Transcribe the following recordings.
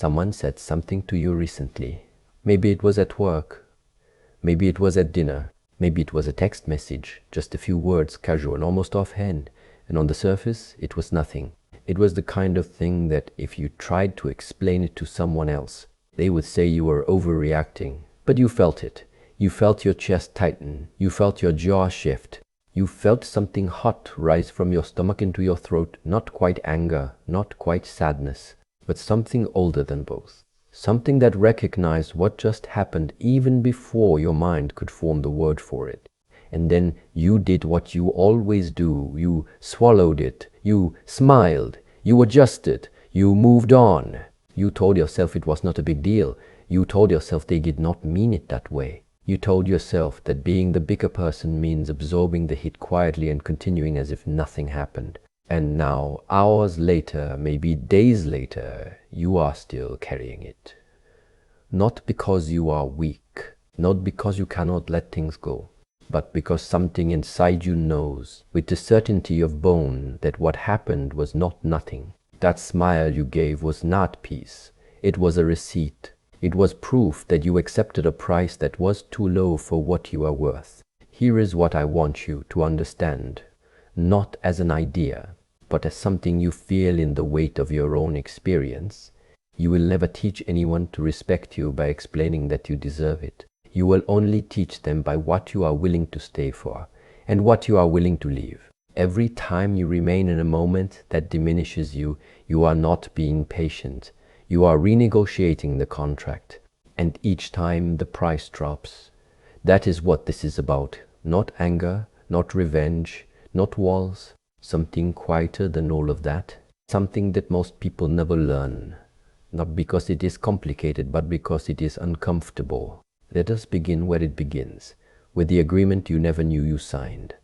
Someone said something to you recently. Maybe it was at work. Maybe it was at dinner. Maybe it was a text message, just a few words, casual, almost offhand. And on the surface, it was nothing. It was the kind of thing that if you tried to explain it to someone else, they would say you were overreacting. But you felt it. You felt your chest tighten. You felt your jaw shift. You felt something hot rise from your stomach into your throat, not quite anger, not quite sadness, but something older than both. Something that recognized what just happened even before your mind could form the word for it. And then you did what you always do. You swallowed it. You smiled. You adjusted. You moved on. You told yourself it was not a big deal. You told yourself they did not mean it that way. You told yourself that being the bigger person means absorbing the hit quietly and continuing as if nothing happened. And now, hours later, maybe days later, you are still carrying it. Not because you are weak, not because you cannot let things go, but because something inside you knows, with the certainty of bone, that what happened was not nothing. That smile you gave was not peace. It was a receipt. It was proof that you accepted a price that was too low for what you are worth. Here is what I want you to understand, not as an idea, but as something you feel in the weight of your own experience. You will never teach anyone to respect you by explaining that you deserve it. You will only teach them by what you are willing to stay for and what you are willing to leave. Every time you remain in a moment that diminishes you, you are not being patient. You are renegotiating the contract, and each time the price drops. That is what this is about. Not anger, not revenge, not walls. Something quieter than all of that. Something that most people never learn. Not because it is complicated, but because it is uncomfortable. Let us begin where it begins, with the agreement you never knew you signed.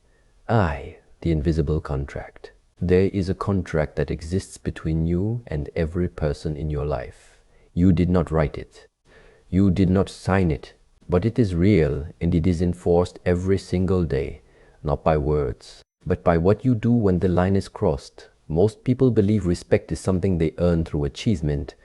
The invisible contract. There is a contract that exists between you and every person in your life. You did not write it. You did not sign it. But it is real and it is enforced every single day, not by words, but by what you do when the line is crossed. Most people believe respect is something they earn through achievement,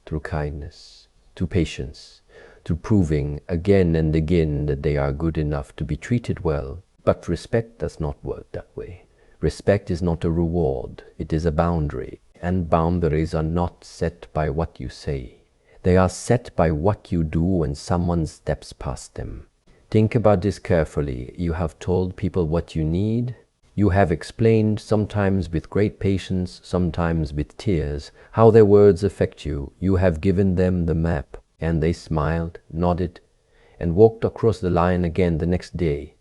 through kindness, through patience, through proving again and again that they are good enough to be treated well. But respect does not work that way. Respect is not a reward, it is a boundary, and boundaries are not set by what you say. They are set by what you do when someone steps past them. Think about this carefully. You have told people what you need. You have explained, sometimes with great patience, sometimes with tears, how their words affect you. You have given them the map, and they smiled, nodded, and walked across the line again the next day.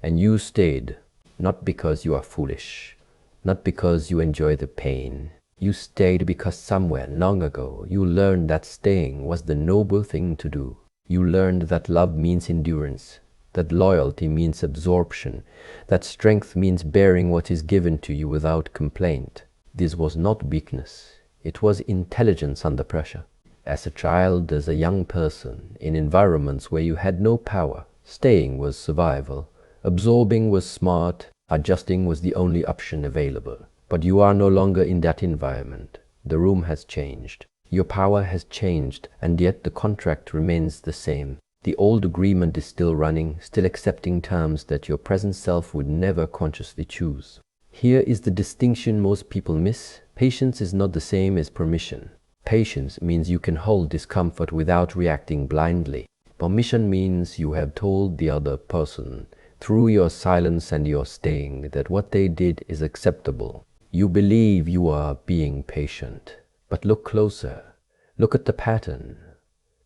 And you stayed, not because you are foolish, not because you enjoy the pain. You stayed because somewhere long ago you learned that staying was the noble thing to do. You learned that love means endurance, that loyalty means absorption, that strength means bearing what is given to you without complaint. This was not weakness, it was intelligence under pressure. As a child, as a young person, in environments where you had no power, staying was survival. Absorbing was smart, adjusting was the only option available. But you are no longer in that environment. The room has changed. Your power has changed, and yet the contract remains the same. The old agreement is still running, still accepting terms that your present self would never consciously choose. Here is the distinction most people miss. Patience is not the same as permission. Patience means you can hold discomfort without reacting blindly. Permission means you have told the other person, through your silence and your staying, that what they did is acceptable. You believe you are being patient, but look closer. Look at the pattern.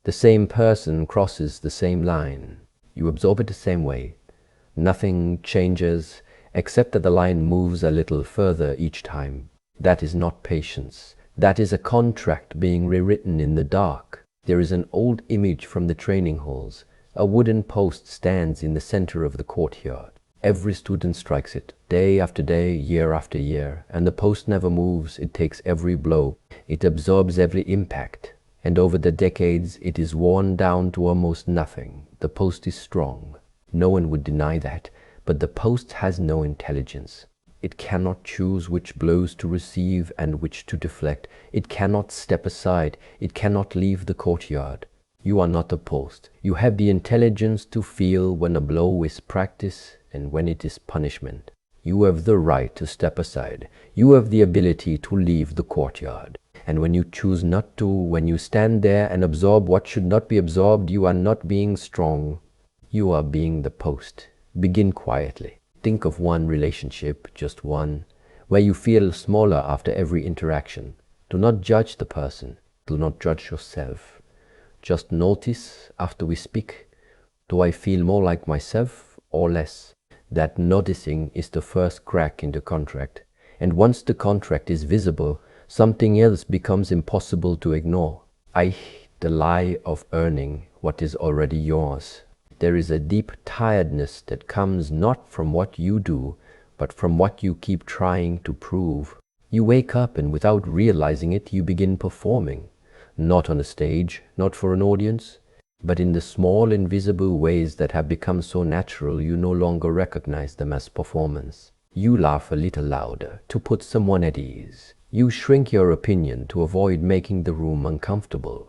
The same person crosses the same line. You absorb it the same way. Nothing changes, except that the line moves a little further each time. That is not patience. That is a contract being rewritten in the dark. There is an old image from the training halls. A wooden post stands in the center of the courtyard. Every student strikes it, day after day, year after year, and the post never moves. It takes every blow. It absorbs every impact, and over the decades it is worn down to almost nothing. The post is strong. No one would deny that, but the post has no intelligence. It cannot choose which blows to receive and which to deflect. It cannot step aside. It cannot leave the courtyard. You are not a post. You have the intelligence to feel when a blow is practice and when it is punishment. You have the right to step aside. You have the ability to leave the courtyard. And when you choose not to, when you stand there and absorb what should not be absorbed, you are not being strong. You are being the post. Begin quietly. Think of one relationship, just one, where you feel smaller after every interaction. Do not judge the person. Do not judge yourself. Just notice after we speak, do I feel more like myself or less? That noticing is the first crack in the contract. And once the contract is visible, something else becomes impossible to ignore. The lie of earning what is already yours. There is a deep tiredness that comes not from what you do, but from what you keep trying to prove. You wake up and without realizing it, you begin performing. Not on a stage, not for an audience, but in the small invisible ways that have become so natural you no longer recognize them as performance. You laugh a little louder to put someone at ease. You shrink your opinion to avoid making the room uncomfortable.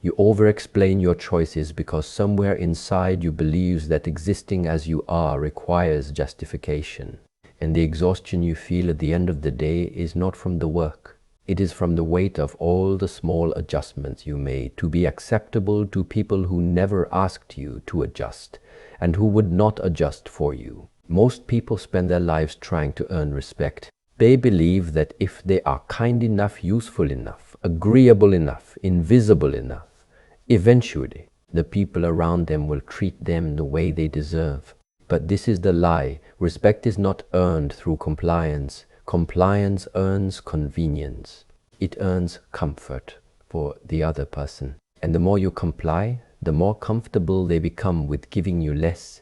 You over-explain your choices because somewhere inside you believe that existing as you are requires justification. And the exhaustion you feel at the end of the day is not from the work. It is from the weight of all the small adjustments you made to be acceptable to people who never asked you to adjust and who would not adjust for you. Most people spend their lives trying to earn respect. They believe that if they are kind enough, useful enough, agreeable enough, invisible enough, eventually the people around them will treat them the way they deserve. But this is the lie. Respect is not earned through compliance. Compliance earns convenience. It earns comfort for the other person. And the more you comply, the more comfortable they become with giving you less.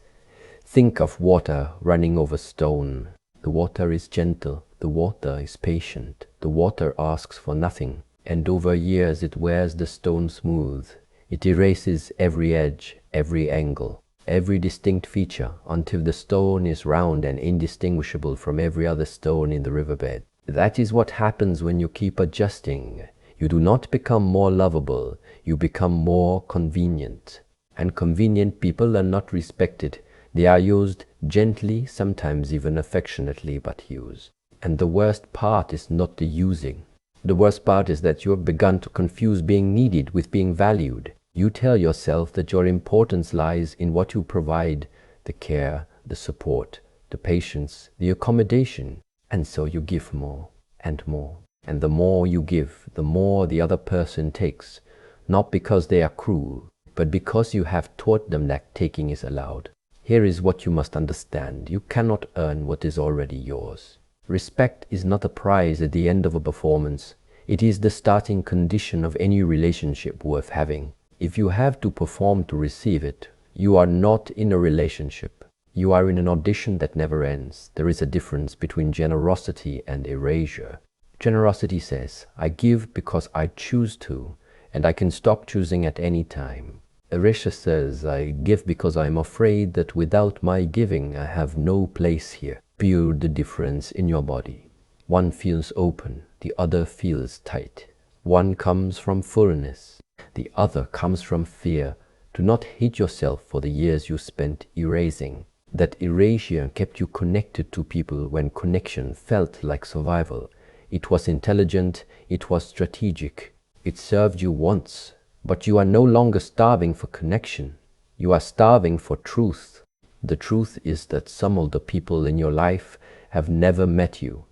Think of water running over stone. The water is gentle. The water is patient. The water asks for nothing. And over years it wears the stone smooth. It erases every edge, every angle, every distinct feature until the stone is round and indistinguishable from every other stone in the riverbed. That is what happens when you keep adjusting. You do not become more lovable, you become more convenient. And convenient people are not respected. They are used gently, sometimes even affectionately, but used. And the worst part is not the using. The worst part is that you have begun to confuse being needed with being valued. You tell yourself that your importance lies in what you provide, the care, the support, the patience, the accommodation. And so you give more and more. And the more you give, the more the other person takes, not because they are cruel, but because you have taught them that taking is allowed. Here is what you must understand. You cannot earn what is already yours. Respect is not a prize at the end of a performance. It is the starting condition of any relationship worth having. If you have to perform to receive it, you are not in a relationship. You are in an audition that never ends. There is a difference between generosity and erasure. Generosity says, I give because I choose to, and I can stop choosing at any time. Erasure says, I give because I am afraid that without my giving, I have no place here. Feel the difference in your body. One feels open, the other feels tight. One comes from fullness, the other comes from fear. Do not hate yourself for the years you spent erasing. That erasure kept you connected to people when connection felt like survival. It was intelligent, it was strategic. It served you once, but you are no longer starving for connection. You are starving for truth. The truth is that some of the people in your life have never met you.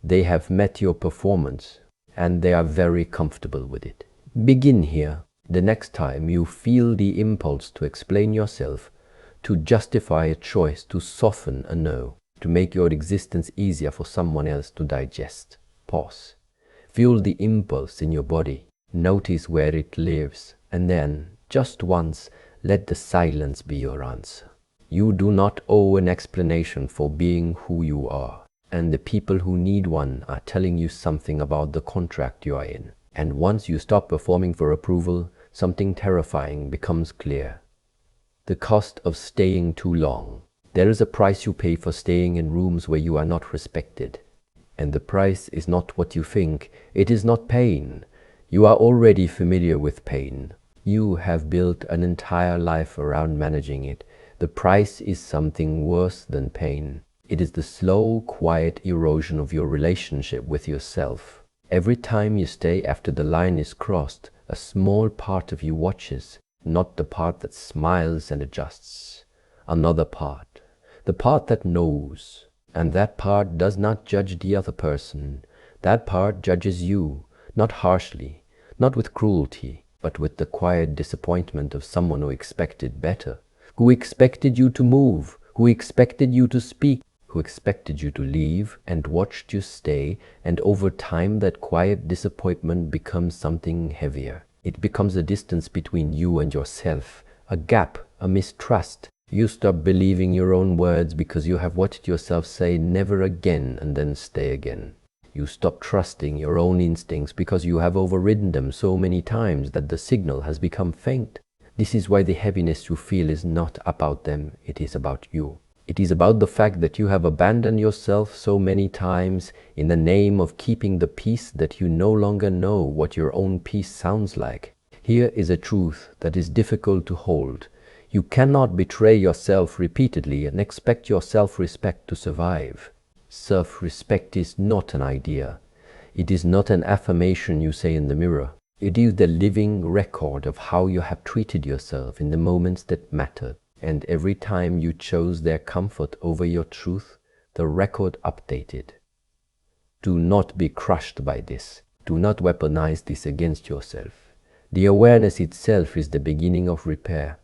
They have met your performance, and they are very comfortable with it. Begin here. The next time you feel the impulse to explain yourself, to justify a choice, to soften a no, to make your existence easier for someone else to digest. Pause. Feel the impulse in your body. Notice where it lives, and then, just once, let the silence be your answer. You do not owe an explanation for being who you are, and the people who need one are telling you something about the contract you are in. And once you stop performing for approval, something terrifying becomes clear. The cost of staying too long. There is a price you pay for staying in rooms where you are not respected. And the price is not what you think. It is not pain. You are already familiar with pain. You have built an entire life around managing it. The price is something worse than pain. It is the slow, quiet erosion of your relationship with yourself. Every time you stay after the line is crossed, a small part of you watches, not the part that smiles and adjusts. Another part, the part that knows. And that part does not judge the other person. That part judges you, not harshly, not with cruelty, but with the quiet disappointment of someone who expected better, who expected you to move, who expected you to speak, who expected you to leave and watched you stay, and over time that quiet disappointment becomes something heavier. It becomes a distance between you and yourself, a gap, a mistrust. You stop believing your own words because you have watched yourself say never again and then stay again. You stop trusting your own instincts because you have overridden them so many times that the signal has become faint. This is why the heaviness you feel is not about them, it is about you. It is about the fact that you have abandoned yourself so many times in the name of keeping the peace that you no longer know what your own peace sounds like. Here is a truth that is difficult to hold. You cannot betray yourself repeatedly and expect your self-respect to survive. Self-respect is not an idea. It is not an affirmation you say in the mirror. It is the living record of how you have treated yourself in the moments that mattered. And every time you chose their comfort over your truth, the record updated. Do not be crushed by this. Do not weaponize this against yourself. The awareness itself is the beginning of repair.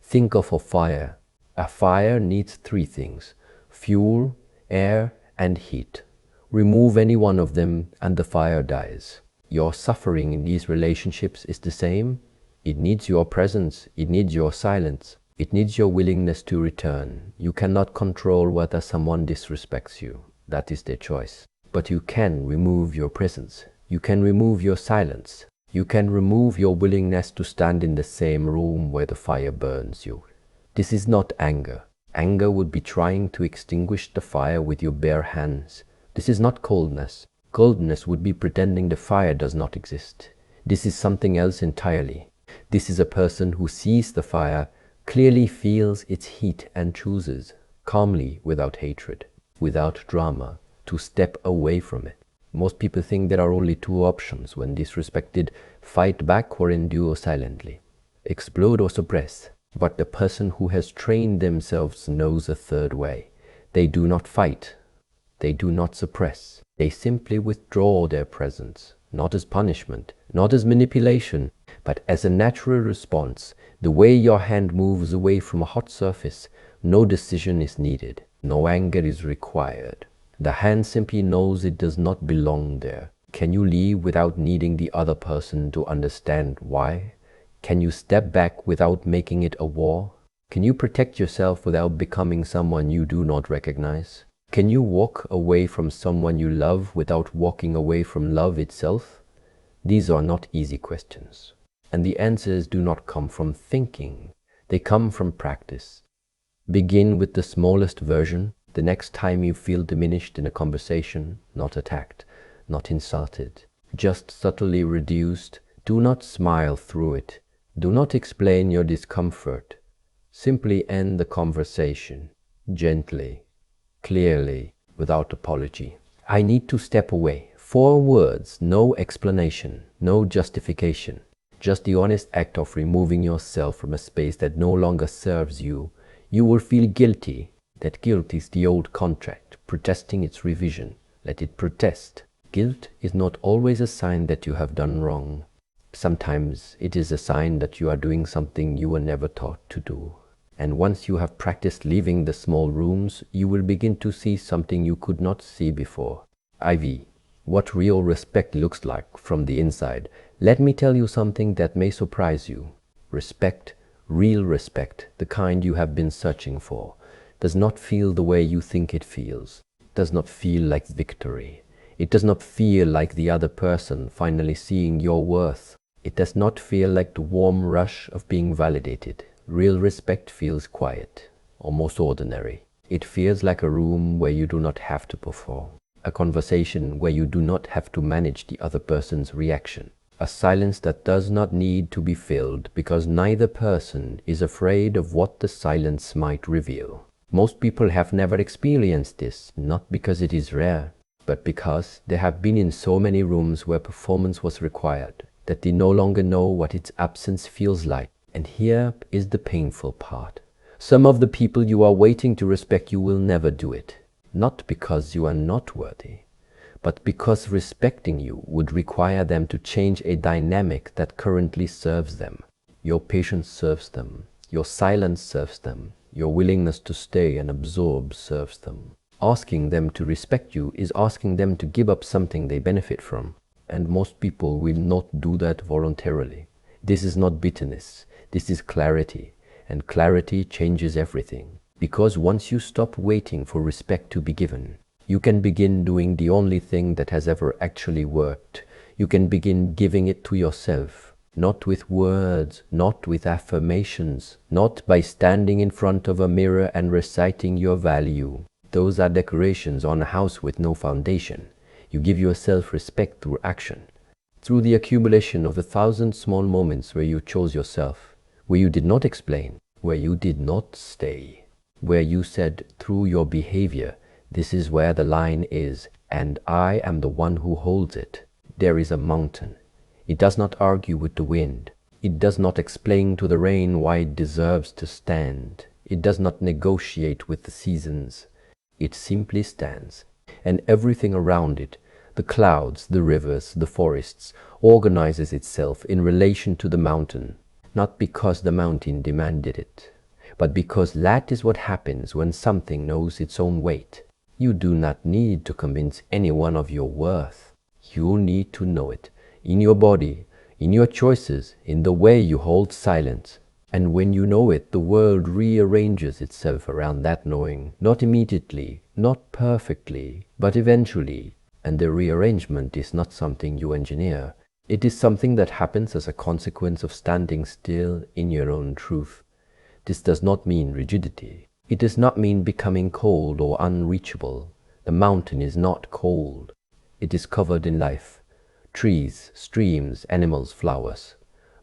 Think of a fire. A fire needs three things: fuel, air, and heat. Remove any one of them and the fire dies. Your suffering in these relationships is the same. It needs your presence. It needs your silence. It needs your willingness to return. You cannot control whether someone disrespects you. That is their choice. But you can remove your presence. You can remove your silence. You can remove your willingness to stand in the same room where the fire burns you. This is not anger. Anger would be trying to extinguish the fire with your bare hands. This is not coldness. Coldness would be pretending the fire does not exist. This is something else entirely. This is a person who sees the fire, clearly feels its heat and chooses, calmly, without hatred, without drama, to step away from it. Most people think there are only two options when disrespected: fight back or endure silently, explode or suppress. But the person who has trained themselves knows a third way. They do not fight. They do not suppress. They simply withdraw their presence, not as punishment, not as manipulation, but as a natural response. The way your hand moves away from a hot surface, no decision is needed, no anger is required. The hand simply knows it does not belong there. Can you leave without needing the other person to understand why? Can you step back without making it a war? Can you protect yourself without becoming someone you do not recognize? Can you walk away from someone you love without walking away from love itself? These are not easy questions. And the answers do not come from thinking. They come from practice. Begin with the smallest version. The next time you feel diminished in a conversation, not attacked, not insulted, just subtly reduced, do not smile through it. Do not explain your discomfort. Simply end the conversation, gently, clearly, without apology. I need to step away. 4 words, no explanation, no justification. Just the honest act of removing yourself from a space that no longer serves you. You will feel guilty. That guilt is the old contract, protesting its revision. Let it protest. Guilt is not always a sign that you have done wrong. Sometimes it is a sign that you are doing something you were never taught to do. And once you have practiced leaving the small rooms, you will begin to see something you could not see before. IV. What real respect looks like from the inside. Let me tell you something that may surprise you. Respect, real respect, the kind you have been searching for, does not feel the way you think it feels. It does not feel like victory. It does not feel like the other person finally seeing your worth. It does not feel like the warm rush of being validated. Real respect feels quiet, almost ordinary. It feels like a room where you do not have to perform, a conversation where you do not have to manage the other person's reaction, a silence that does not need to be filled because neither person is afraid of what the silence might reveal. Most people have never experienced this, not because it is rare, but because they have been in so many rooms where performance was required that they no longer know what its absence feels like. And here is the painful part. Some of the people you are waiting to respect you will never do it, not because you are not worthy, but because respecting you would require them to change a dynamic that currently serves them. Your patience serves them, your silence serves them, your willingness to stay and absorb serves them. Asking them to respect you is asking them to give up something they benefit from, and most people will not do that voluntarily. This is not bitterness, this is clarity. And clarity changes everything. Because once you stop waiting for respect to be given, you can begin doing the only thing that has ever actually worked. You can begin giving it to yourself, not with words, not with affirmations, not by standing in front of a mirror and reciting your value. Those are decorations on a house with no foundation. You give yourself respect through action, through the accumulation of 1,000 small moments where you chose yourself, where you did not explain, where you did not stay, where you said through your behavior, this is where the line is, and I am the one who holds it. There is a mountain. It does not argue with the wind. It does not explain to the rain why it deserves to stand. It does not negotiate with the seasons. It simply stands, and everything around it, the clouds, the rivers, the forests, organizes itself in relation to the mountain. Not because the mountain demanded it, but because that is what happens when something knows its own weight. You do not need to convince anyone of your worth. You need to know it, in your body, in your choices, in the way you hold silence. And when you know it, the world rearranges itself around that knowing, not immediately, not perfectly, but eventually. And the rearrangement is not something you engineer. It is something that happens as a consequence of standing still in your own truth. This does not mean rigidity. It does not mean becoming cold or unreachable. The mountain is not cold. It is covered in life. Trees, streams, animals, flowers.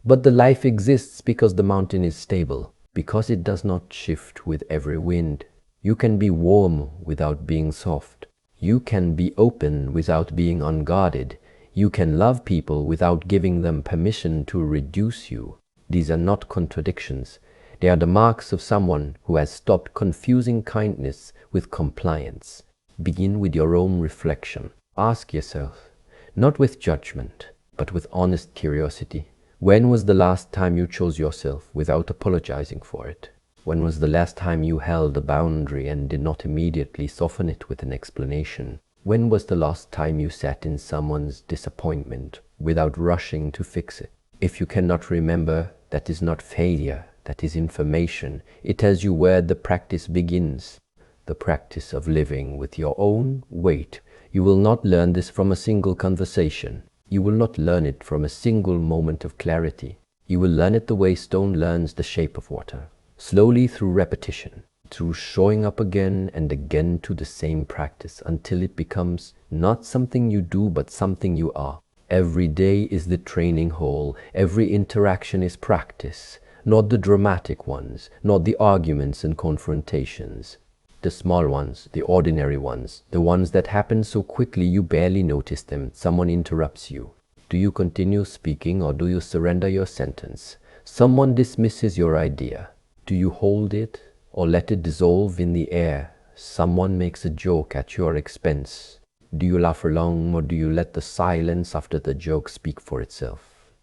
But the life exists because the mountain is stable, because it does not shift with every wind. You can be warm without being soft. You can be open without being unguarded. You can love people without giving them permission to reduce you. These are not contradictions. They are the marks of someone who has stopped confusing kindness with compliance. Begin with your own reflection. Ask yourself, not with judgment, but with honest curiosity. When was the last time you chose yourself without apologizing for it? When was the last time you held a boundary and did not immediately soften it with an explanation? When was the last time you sat in someone's disappointment without rushing to fix it? If you cannot remember, that is not failure, that is information. It tells you where the practice begins, the practice of living with your own weight. You will not learn this from a single conversation. You will not learn it from a single moment of clarity. You will learn it the way stone learns the shape of water, slowly through repetition, through showing up again and again to the same practice until it becomes not something you do, but something you are. Every day is the training hole. Every interaction is practice, not the dramatic ones, not the arguments and confrontations. The small ones, the ordinary ones, the ones that happen so quickly you barely notice them. Someone interrupts you. Do you continue speaking or do you surrender your sentence? Someone dismisses your idea. Do you hold it or let it dissolve in the air? Someone makes a joke at your expense. Do you laugh along or do you let the silence after the joke speak for itself?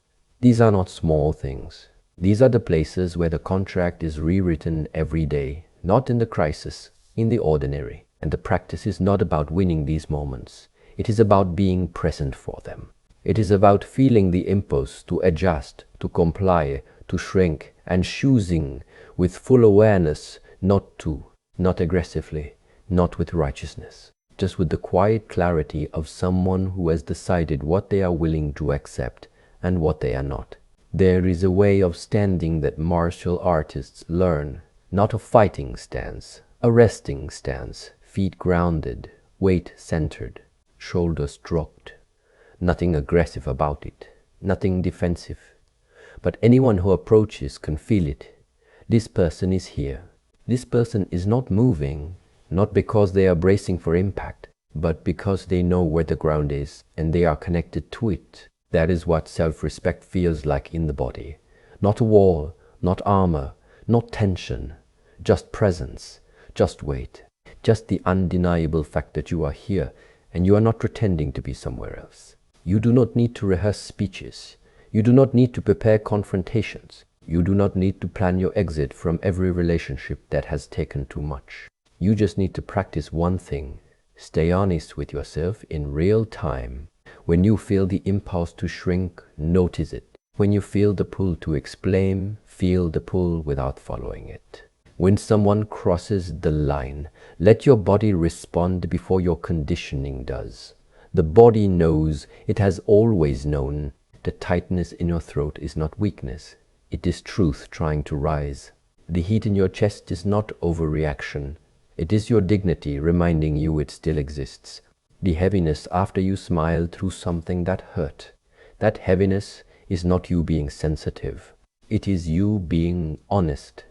These are not small things. These are the places where the contract is rewritten every day, not in the crisis, in the ordinary. And the practice is not about winning these moments. It is about being present for them. It is about feeling the impulse to adjust, to comply, to shrink, and choosing with full awareness not to, not aggressively, not with righteousness, just with the quiet clarity of someone who has decided what they are willing to accept and what they are not. There is a way of standing that martial artists learn, not a fighting stance, A resting stance, feet grounded, weight centered, shoulders dropped. Nothing aggressive about it, nothing defensive. But anyone who approaches can feel it. This person is here. This person is not moving, not because they are bracing for impact, but because they know where the ground is and they are connected to it. That is what self-respect feels like in the body. Not a wall, not armor, not tension, just presence, just weight, just the undeniable fact that you are here and you are not pretending to be somewhere else. You do not need to rehearse speeches. You do not need to prepare confrontations. You do not need to plan your exit from every relationship that has taken too much. You just need to practice one thing. Stay honest with yourself in real time. When you feel the impulse to shrink, notice it. When you feel the pull to explain, feel the pull without following it. When someone crosses the line, let your body respond before your conditioning does. The body knows, it has always known. The tightness in your throat is not weakness. It is truth trying to rise. The heat in your chest is not overreaction. It is your dignity reminding you it still exists. The heaviness after you smile through something that hurt. That heaviness is not you being sensitive. It is you being honest.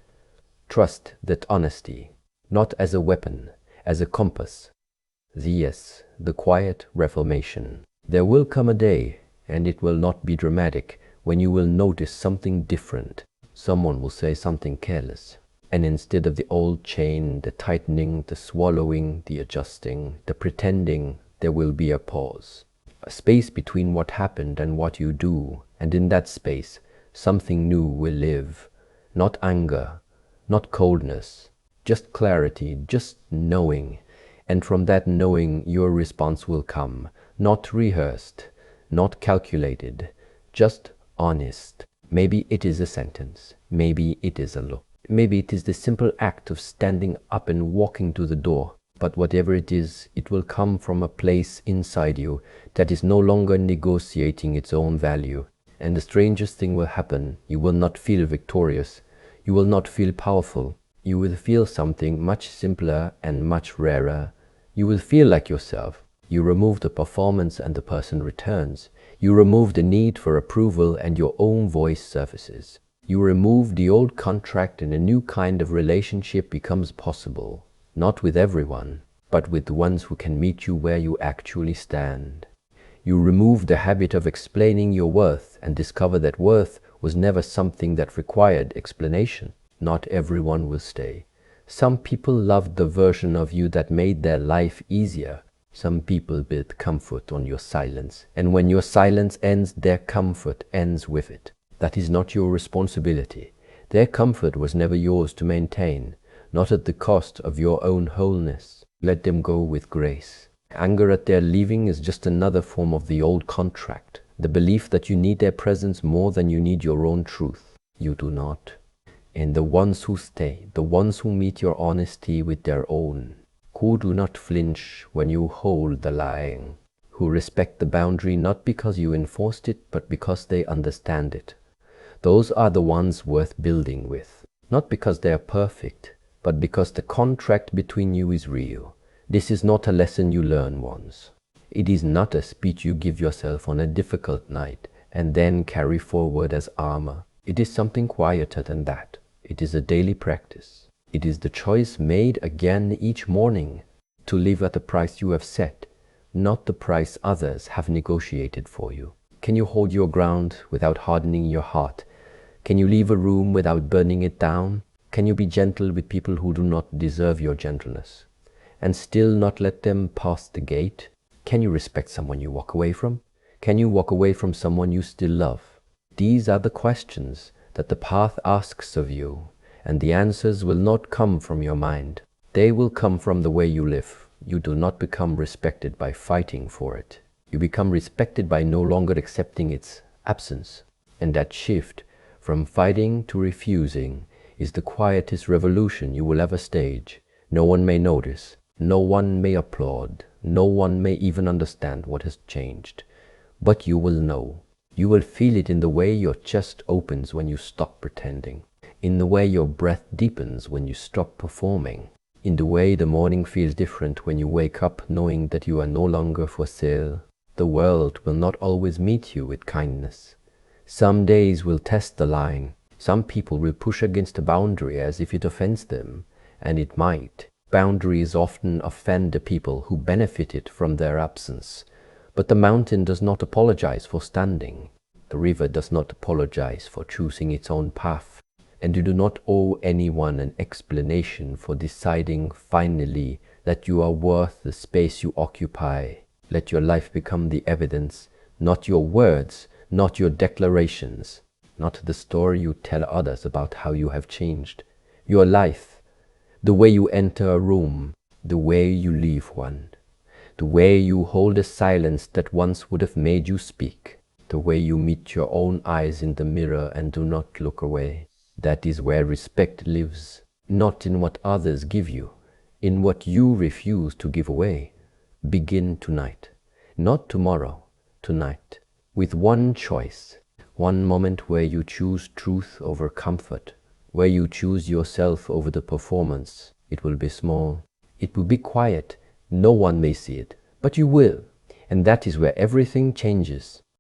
Trust that honesty, not as a weapon, as a compass. The quiet reformation. There will come a day, and it will not be dramatic, when you will notice something different. Someone will say something careless. And instead of the old chain, the tightening, the swallowing, the adjusting, the pretending, there will be a pause. A space between what happened and what you do. And in that space, something new will live. Not anger, not coldness, just clarity, just knowing. And from that knowing, your response will come. Not rehearsed, not calculated, just honest. Maybe it is a sentence. Maybe it is a look. Maybe it is the simple act of standing up and walking to the door. But whatever it is, it will come from a place inside you that is no longer negotiating its own value. And the strangest thing will happen. You will not feel victorious. You will not feel powerful. You will feel something much simpler and much rarer. You will feel like yourself. You remove the performance and the person returns. You remove the need for approval and your own voice surfaces. You remove the old contract and a new kind of relationship becomes possible. Not with everyone, but with the ones who can meet you where you actually stand. You remove the habit of explaining your worth and discover that worth was never something that required explanation. Not everyone will stay. Some people loved the version of you that made their life easier. Some people build comfort on your silence, and when your silence ends, their comfort ends with it. That is not your responsibility. Their comfort was never yours to maintain, not at the cost of your own wholeness. Let them go with grace. Anger at their leaving is just another form of the old contract, the belief that you need their presence more than you need your own truth. You do not. And the ones who stay, the ones who meet your honesty with their own, who do not flinch when you hold the line, who respect the boundary not because you enforced it, but because they understand it. Those are the ones worth building with, not because they are perfect, but because the contract between you is real. This is not a lesson you learn once. It is not a speech you give yourself on a difficult night and then carry forward as armor. It is something quieter than that. It is a daily practice. It is the choice made again each morning to live at the price you have set, not the price others have negotiated for you. Can you hold your ground without hardening your heart? Can you leave a room without burning it down? Can you be gentle with people who do not deserve your gentleness, and still not let them pass the gate? Can you respect someone you walk away from? Can you walk away from someone you still love? These are the questions that the path asks of you, and the answers will not come from your mind. They will come from the way you live. You do not become respected by fighting for it. You become respected by no longer accepting its absence. And that shift from fighting to refusing is the quietest revolution you will ever stage. No one may notice. No one may applaud. No one may even understand what has changed. But you will know. You will feel it in the way your chest opens when you stop pretending, in the way your breath deepens when you stop performing, in the way the morning feels different when you wake up knowing that you are no longer for sale. The world will not always meet you with kindness. Some days will test the line. Some people will push against a boundary as if it offends them, and it might. Boundaries often offend the people who benefited from their absence. But the mountain does not apologize for standing. The river does not apologize for choosing its own path. And you do not owe anyone an explanation for deciding finally that you are worth the space you occupy. Let your life become the evidence, not your words, not your declarations, not the story you tell others about how you have changed. Your life, the way you enter a room, the way you leave one, the way you hold a silence that once would have made you speak, the way you meet your own eyes in the mirror and do not look away. That is where respect lives, not in what others give you, in what you refuse to give away. Begin tonight, not tomorrow, tonight, with one choice, one moment where you choose truth over comfort, where you choose yourself over the performance. It will be small, it will be quiet, no one may see it, but you will, and that is where everything changes.